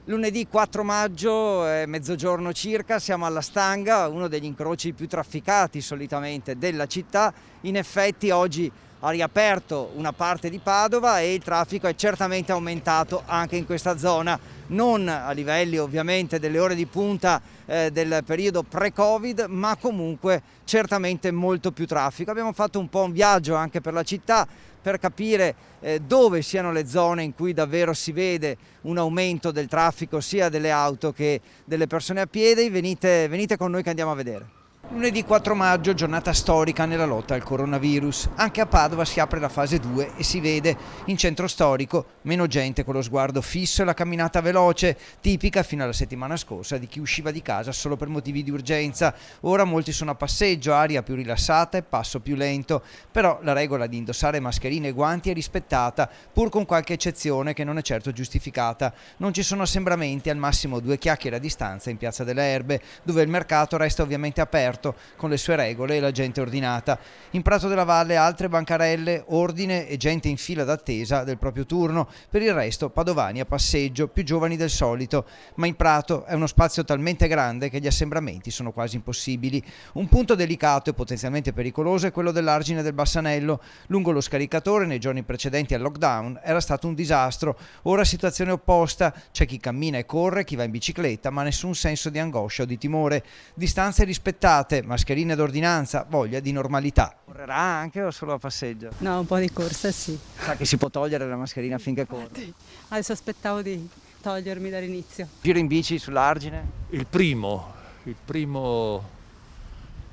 Lunedì 4 maggio, mezzogiorno circa, siamo alla Stanga, uno degli incroci più trafficati solitamente della città. In effetti oggi ha riaperto una parte di Padova e il traffico è certamente aumentato anche in questa zona, non a livelli ovviamente delle ore di punta del periodo pre-Covid, ma comunque certamente molto più traffico. Abbiamo fatto un po' un viaggio anche per la città per capire dove siano le zone in cui davvero si vede un aumento del traffico sia delle auto che delle persone a piedi. Venite con noi che andiamo a vedere. Lunedì 4 maggio, giornata storica nella lotta al coronavirus. Anche a Padova si apre la fase 2 e si vede in centro storico meno gente con lo sguardo fisso e la camminata veloce, tipica fino alla settimana scorsa di chi usciva di casa solo per motivi di urgenza. Ora molti sono a passeggio, aria più rilassata e passo più lento. Però la regola di indossare mascherine e guanti è rispettata, pur con qualche eccezione che non è certo giustificata. Non ci sono assembramenti, al massimo 2 chiacchiere a distanza in Piazza delle Erbe, dove il mercato resta ovviamente aperto con le sue regole e la gente ordinata. In Prato della Valle altre bancarelle, ordine e gente in fila d'attesa del proprio turno. Per il resto padovani a passeggio, più giovani del solito, ma in Prato è uno spazio talmente grande che gli assembramenti sono quasi impossibili. Un punto delicato e potenzialmente pericoloso è quello dell'argine del Bassanello. Lungo lo scaricatore nei giorni precedenti al lockdown era stato un disastro. Ora situazione opposta, c'è chi cammina e corre, chi va in bicicletta, ma nessun senso di angoscia o di timore. Distanze rispettate, mascherine d'ordinanza, voglia di normalità. Correrà anche o solo a passeggio? No, un po' di corsa sì. Sa che si può togliere la mascherina finché corre. Adesso aspettavo di togliermi dall'inizio. Giro in bici sull'argine? Il primo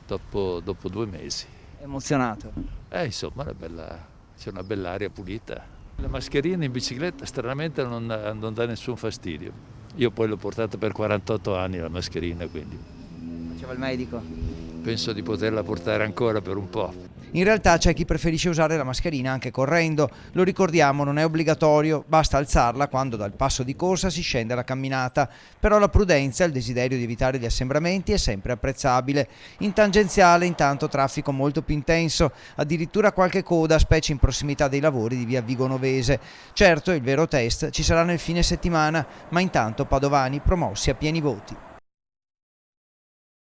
dopo 2 mesi. Emozionato? Insomma, c'è una bella aria pulita. La mascherina in bicicletta stranamente non dà nessun fastidio. Io poi l'ho portata per 48 anni la mascherina, quindi Faceva il medico? penso di poterla portare ancora per un po'. In realtà c'è chi preferisce usare la mascherina anche correndo. Lo ricordiamo, non è obbligatorio, basta alzarla quando dal passo di corsa si scende alla camminata. Però la prudenza e il desiderio di evitare gli assembramenti è sempre apprezzabile. In tangenziale intanto traffico molto più intenso, addirittura qualche coda, specie in prossimità dei lavori di via Vigo Novese. Certo, il vero test ci sarà nel fine settimana, ma intanto padovani promossi a pieni voti.